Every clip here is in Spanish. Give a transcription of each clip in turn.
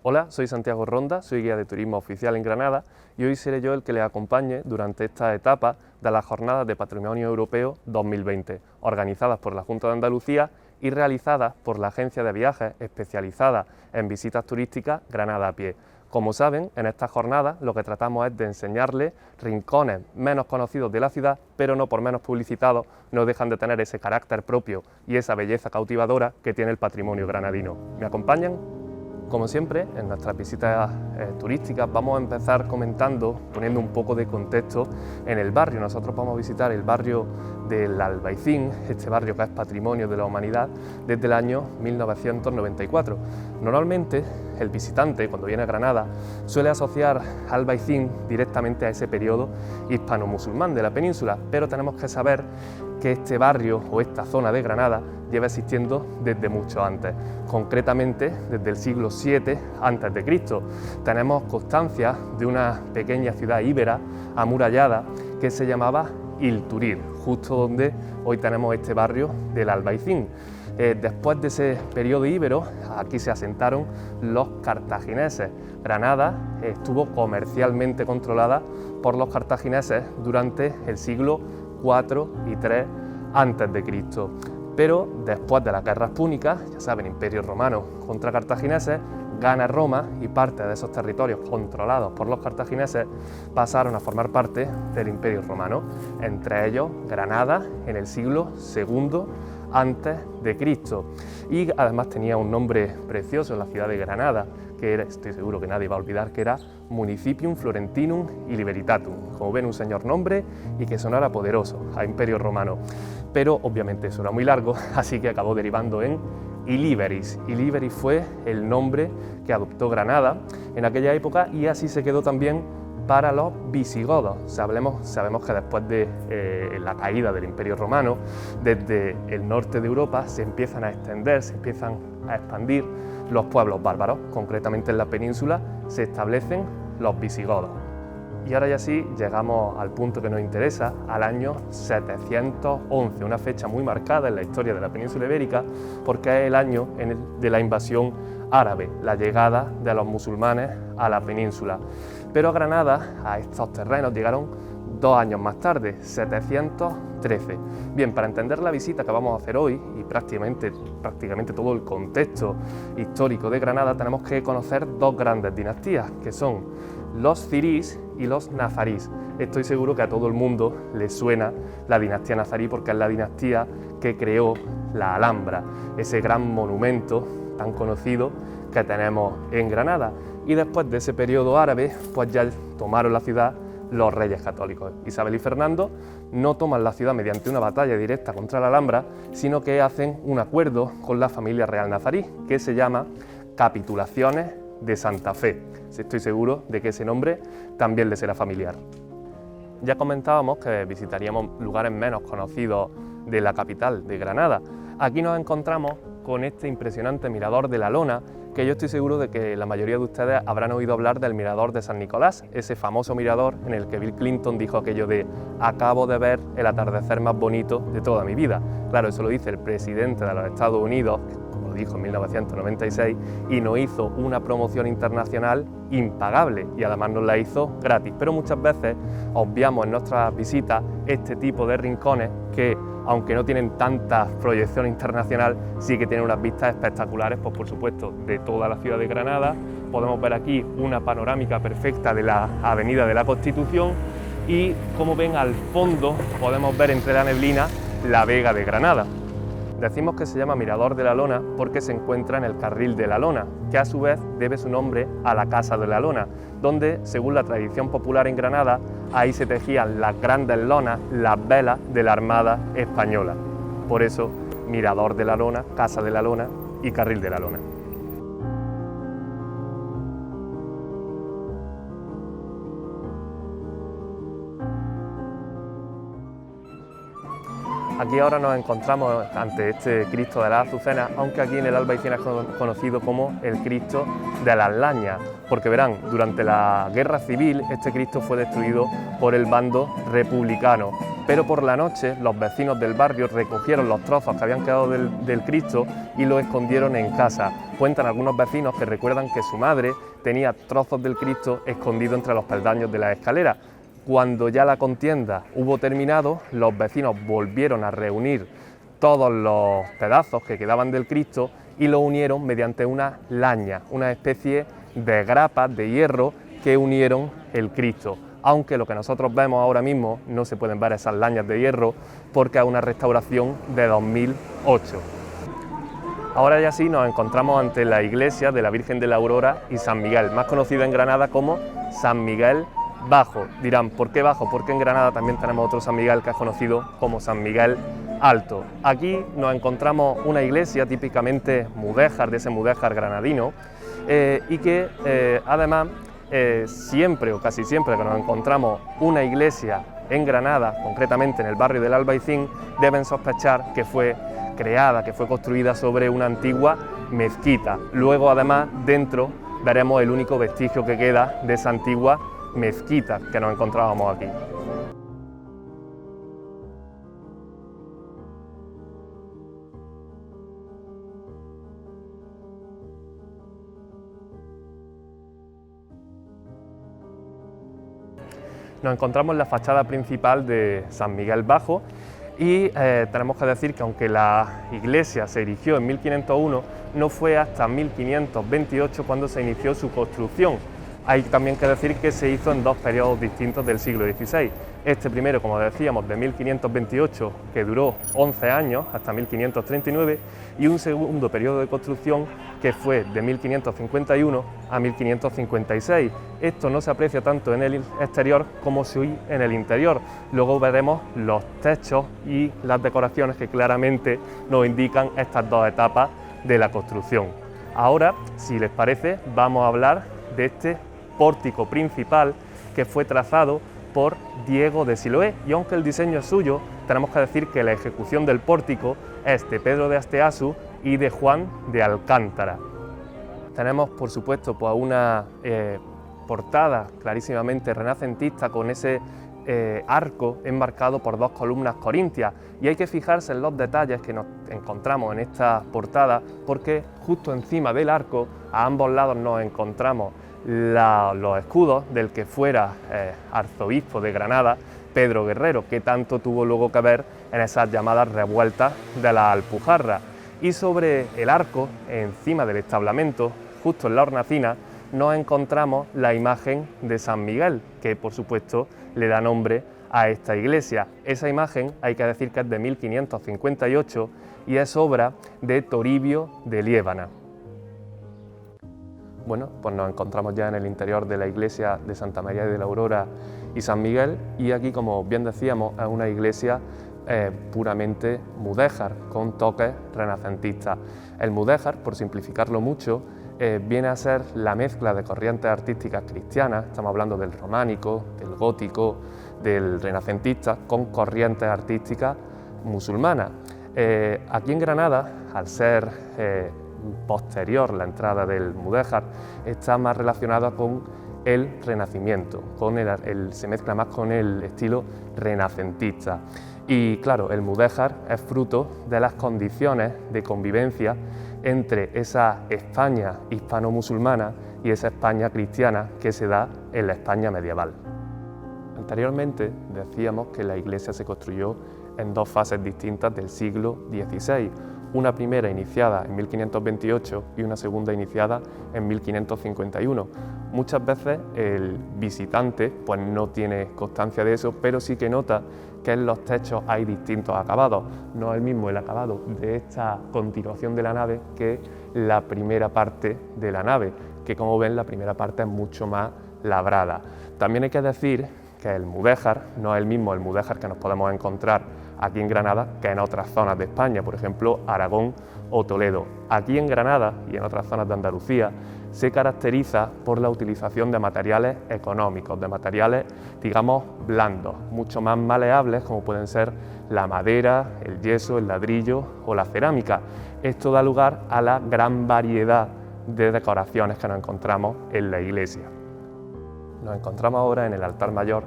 Hola, soy Santiago Ronda, soy guía de turismo oficial en Granada y hoy seré yo el que les acompañe durante esta etapa de las Jornadas de Patrimonio Europeo 2020, organizadas por la Junta de Andalucía y realizadas por la agencia de viajes especializada en visitas turísticas Granada a Pie. Como saben, en estas jornadas lo que tratamos es de enseñarles rincones menos conocidos de la ciudad, pero no por menos publicitados, no dejan de tener ese carácter propio y esa belleza cautivadora que tiene el patrimonio granadino. ¿Me acompañan? Como siempre, en nuestras visitas turísticas vamos a empezar comentando, poniendo un poco de contexto en el barrio. Nosotros vamos a visitar el barrio del Albaicín, este barrio que es patrimonio de la humanidad desde el año 1994. Normalmente el visitante, cuando viene a Granada, suele asociar Albaicín directamente a ese periodo hispano-musulmán de la península, pero tenemos que saber que este barrio o esta zona de Granada lleva existiendo desde mucho antes, concretamente desde el siglo VII a.C. Tenemos constancia de una pequeña ciudad íbera amurallada que se llamaba Ilturir, justo donde hoy tenemos este barrio del Albaicín. Después de ese periodo íbero, aquí se asentaron los cartagineses. Granada estuvo comercialmente controlada por los cartagineses durante el siglo IV y III a.C. Pero después de las guerras púnicas, ya saben, Imperio Romano contra cartagineses, gana Roma y parte de esos territorios controlados por los cartagineses pasaron a formar parte del Imperio Romano, entre ellos Granada en el siglo II antes de Cristo. Y además tenía un nombre precioso en la ciudad de Granada, que era, estoy seguro que nadie va a olvidar, que era Municipium Florentinum Iliberitatum. Como ven, un señor nombre y que sonara poderoso a Imperio Romano. Pero obviamente eso era muy largo, así que acabó derivando en Iliberis. Iliberis fue el nombre que adoptó Granada en aquella época y así se quedó también para los visigodos. Sabemos que después de la caída del Imperio Romano, desde el norte de Europa se empiezan a extender, se empiezan a expandir los pueblos bárbaros. Concretamente en la península se establecen los visigodos. Y ahora ya sí llegamos al punto que nos interesa, al año 711, una fecha muy marcada en la historia de la península ibérica porque es el año de la invasión árabe, la llegada de los musulmanes a la península. Pero a Granada, a estos terrenos, llegaron 2 años más tarde, 713. Bien, para entender la visita que vamos a hacer hoy y prácticamente todo el contexto histórico de Granada, tenemos que conocer 2 grandes dinastías, que son los zirís y los nazarís. Estoy seguro que a todo el mundo le suena la dinastía nazarí porque es la dinastía que creó la Alhambra, ese gran monumento tan conocido que tenemos en Granada. Y después de ese periodo árabe, pues ya tomaron la ciudad los reyes católicos. Isabel y Fernando no toman la ciudad mediante una batalla directa contra la Alhambra, sino que hacen un acuerdo con la familia real nazarí, que se llama Capitulaciones de Santa Fe. Estoy seguro de que ese nombre también le será familiar. Ya comentábamos que visitaríamos lugares menos conocidos de la capital, de Granada. Aquí nos encontramos con este impresionante mirador de la Lona, que yo estoy seguro de que la mayoría de ustedes habrán oído hablar del mirador de San Nicolás, ese famoso mirador en el que Bill Clinton dijo aquello de acabo de ver el atardecer más bonito de toda mi vida. Claro, eso lo dice el presidente de los Estados Unidos, como dijo en 1996, y nos hizo una promoción internacional impagable y además nos la hizo gratis. Pero muchas veces obviamos en nuestras visitas este tipo de rincones que, aunque no tienen tanta proyección internacional, sí que tienen unas vistas espectaculares, pues por supuesto, de toda la ciudad de Granada. Podemos ver aquí una panorámica perfecta de la Avenida de la Constitución y, como ven al fondo, podemos ver entre la neblina la Vega de Granada. Decimos que se llama Mirador de la Lona porque se encuentra en el Carril de la Lona, que a su vez debe su nombre a la Casa de la Lona, donde, según la tradición popular en Granada, ahí se tejían las grandes lonas, las velas de la Armada Española. Por eso, Mirador de la Lona, Casa de la Lona y Carril de la Lona. Aquí ahora nos encontramos ante este Cristo de las Azucenas, aunque aquí en el Albaicín es conocido como el Cristo de las Lañas, porque verán, durante la Guerra Civil este Cristo fue destruido por el bando republicano, pero por la noche los vecinos del barrio recogieron los trozos que habían quedado del Cristo y los escondieron en casa. Cuentan algunos vecinos que recuerdan que su madre tenía trozos del Cristo escondidos entre los peldaños de la escalera. Cuando ya la contienda hubo terminado, los vecinos volvieron a reunir todos los pedazos que quedaban del Cristo y lo unieron mediante una laña, una especie de grapas de hierro que unieron el Cristo. Aunque lo que nosotros vemos ahora mismo no se pueden ver esas lañas de hierro porque es una restauración de 2008. Ahora ya sí nos encontramos ante la iglesia de la Virgen de la Aurora y San Miguel, más conocida en Granada como San Miguel Bajo. Dirán, ¿por qué bajo? Porque en Granada también tenemos otro San Miguel que es conocido como San Miguel Alto. Aquí nos encontramos una iglesia típicamente mudéjar, de ese mudéjar granadino, y que además siempre o casi siempre que nos encontramos una iglesia en Granada, concretamente en el barrio del Albaicín, deben sospechar que fue creada, que fue construida sobre una antigua mezquita. Luego además dentro veremos el único vestigio que queda de esa antigua mezquita que nos encontrábamos aquí. Nos encontramos en la fachada principal de San Miguel Bajo y tenemos que decir que aunque la iglesia se erigió en 1501, no fue hasta 1528 cuando se inició su construcción. Hay también que decir que se hizo en dos periodos distintos del siglo XVI. Este primero, como decíamos, de 1528, que duró 11 años, hasta 1539, y un segundo periodo de construcción que fue de 1551 a 1556. Esto no se aprecia tanto en el exterior como sí en el interior. Luego veremos los techos y las decoraciones que claramente nos indican estas dos etapas de la construcción. Ahora, si les parece, vamos a hablar de este pórtico principal que fue trazado por Diego de Siloé, y aunque el diseño es suyo, tenemos que decir que la ejecución del pórtico es de Pedro de Asteasu y de Juan de Alcántara. Tenemos, por supuesto, pues una portada clarísimamente renacentista con ese arco enmarcado por dos columnas corintias, y hay que fijarse en los detalles que nos encontramos en esta portada, porque justo encima del arco, a ambos lados, nos encontramos los escudos del que fuera arzobispo de Granada, Pedro Guerrero, que tanto tuvo luego que ver en esas llamadas revueltas de la Alpujarra. Y sobre el arco, encima del establamento, justo en la hornacina, nos encontramos la imagen de San Miguel, que por supuesto le da nombre a esta iglesia. Esa imagen hay que decir que es de 1558 y es obra de Toribio de Liébana. Bueno, pues nos encontramos ya en el interior de la iglesia de Santa María de la Aurora y San Miguel, y aquí, como bien decíamos, es una iglesia puramente mudéjar, con toques renacentistas. El mudéjar, por simplificarlo mucho, viene a ser la mezcla de corrientes artísticas cristianas, estamos hablando del románico, del gótico, del renacentista, con corrientes artísticas musulmanas. Aquí en Granada, al ser posterior la entrada del mudéjar, está más relacionada con el Renacimiento, se mezcla más con el estilo renacentista. Y claro, el mudéjar es fruto de las condiciones de convivencia entre esa España hispano-musulmana y esa España cristiana que se da en la España medieval. Anteriormente decíamos que la iglesia se construyó en dos fases distintas del siglo XVI, una primera iniciada en 1528 y una segunda iniciada en 1551. Muchas veces el visitante pues no tiene constancia de eso, pero sí que nota que en los techos hay distintos acabados. No es el mismo el acabado de esta continuación de la nave que la primera parte de la nave, que como ven la primera parte es mucho más labrada. También hay que decir que el mudéjar no es el mismo el mudéjar que nos podemos encontrar aquí en Granada que en otras zonas de España, por ejemplo Aragón o Toledo. Aquí en Granada y en otras zonas de Andalucía, se caracteriza por la utilización de materiales económicos, de materiales, digamos, blandos, mucho más maleables, como pueden ser la madera, el yeso, el ladrillo o la cerámica. Esto da lugar a la gran variedad de decoraciones que nos encontramos en la iglesia. Nos encontramos ahora en el altar mayor,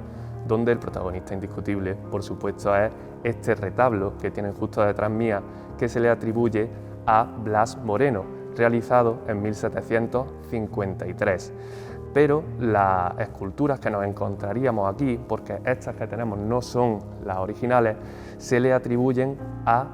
donde el protagonista indiscutible, por supuesto, es este retablo que tienen justo detrás mía, que se le atribuye a Blas Moreno, realizado en 1753. Pero las esculturas que nos encontraríamos aquí, porque estas que tenemos no son las originales, se le atribuyen a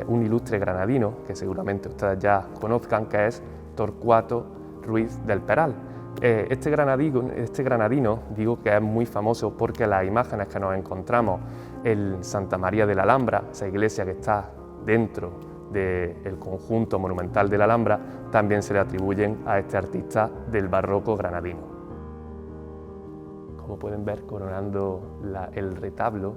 un ilustre granadino, que seguramente ustedes ya conozcan, que es Torcuato Ruiz del Peral. Este granadino digo que es muy famoso porque las imágenes que nos encontramos en Santa María de la Alhambra, esa iglesia que está dentro del conjunto monumental de la Alhambra, también se le atribuyen a este artista del barroco granadino. Como pueden ver, coronando el retablo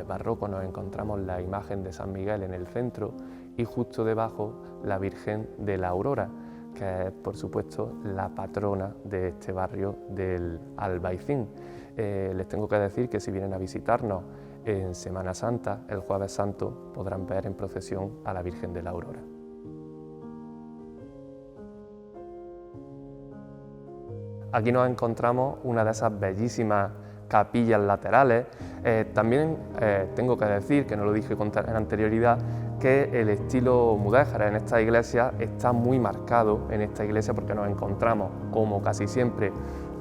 barroco nos encontramos la imagen de San Miguel en el centro y justo debajo la Virgen de la Aurora, que es, por supuesto, la patrona de este barrio del Albaicín. Les tengo que decir que si vienen a visitarnos en Semana Santa, el Jueves Santo, podrán ver en procesión a la Virgen de la Aurora. Aquí nos encontramos una de esas bellísimas capillas laterales. También tengo que decir, que no lo dije con anterioridad, que el estilo mudéjar en esta iglesia está muy marcado en esta iglesia porque nos encontramos, como casi siempre,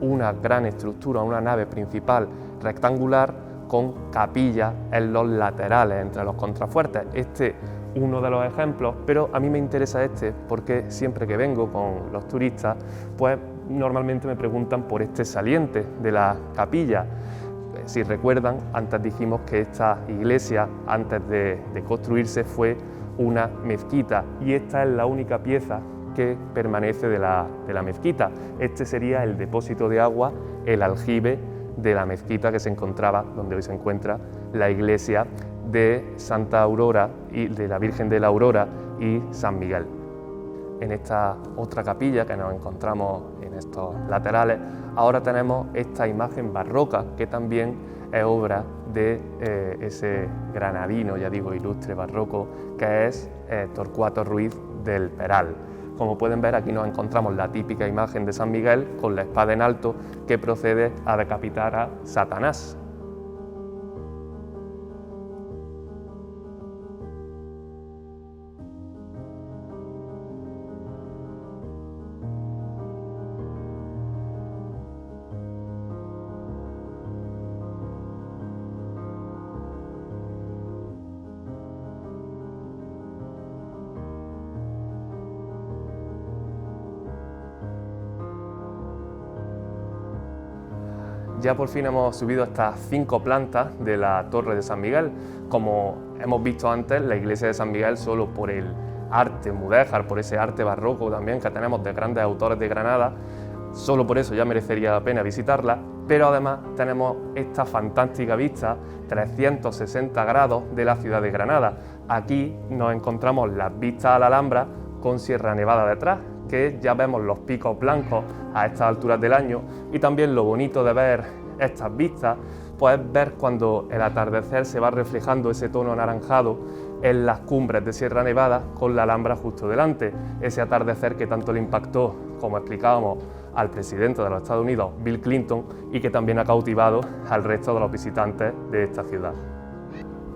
una gran estructura, una nave principal rectangular con capillas en los laterales, entre los contrafuertes. Este uno de los ejemplos, pero a mí me interesa este porque siempre que vengo con los turistas, pues normalmente me preguntan por este saliente de la capilla. Si recuerdan, antes dijimos que esta iglesia, antes de construirse, fue una mezquita y esta es la única pieza que permanece de la mezquita. Este sería el depósito de agua, el aljibe de la mezquita que se encontraba, donde hoy se encuentra la iglesia de Santa Aurora y de la Virgen de la Aurora y San Miguel. En esta otra capilla que nos encontramos en estos laterales, ahora tenemos esta imagen barroca que también es obra de ese granadino, ya digo, ilustre barroco, que es Torcuato Ruiz del Peral. Como pueden ver, aquí nos encontramos la típica imagen de San Miguel con la espada en alto que procede a decapitar a Satanás. Ya por fin hemos subido estas 5 plantas de la Torre de San Miguel. Como hemos visto antes, la iglesia de San Miguel, solo por el arte mudéjar, por ese arte barroco también que tenemos de grandes autores de Granada, solo por eso ya merecería la pena visitarla, pero además tenemos esta fantástica vista 360 grados de la ciudad de Granada. Aquí nos encontramos las vistas a la Alhambra con Sierra Nevada detrás, que ya vemos los picos blancos a estas alturas del año, y también lo bonito de ver estas vistas pues es ver cuando el atardecer se va reflejando ese tono anaranjado en las cumbres de Sierra Nevada con la Alhambra justo delante, ese atardecer que tanto le impactó, como explicábamos, al presidente de los Estados Unidos, Bill Clinton, y que también ha cautivado al resto de los visitantes de esta ciudad.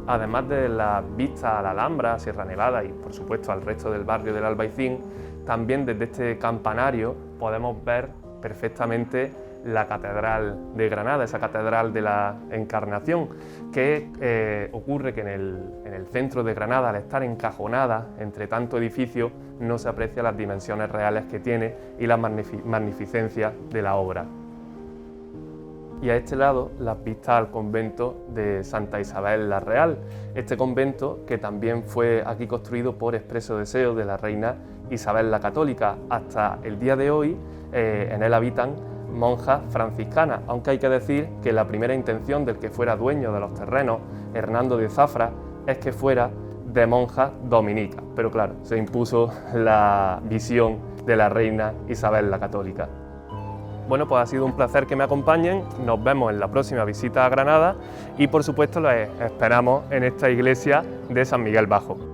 Además de las vistas a la Alhambra, Sierra Nevada y por supuesto al resto del barrio del Albaicín, también desde este campanario podemos ver perfectamente la Catedral de Granada, esa Catedral de la Encarnación, que ocurre que en el centro de Granada, al estar encajonada entre tanto edificio, no se aprecian las dimensiones reales que tiene y la magnificencia de la obra. Y a este lado, las vistas al convento de Santa Isabel la Real, este convento que también fue aquí construido por expreso deseo de la reina Isabel la Católica. Hasta el día de hoy en él habitan monjas franciscanas, aunque hay que decir que la primera intención del que fuera dueño de los terrenos, Hernando de Zafra, es que fuera de monjas dominicas, pero claro, se impuso la visión de la reina Isabel la Católica. Bueno, pues ha sido un placer que me acompañen, nos vemos en la próxima visita a Granada y por supuesto los esperamos en esta iglesia de San Miguel Bajo.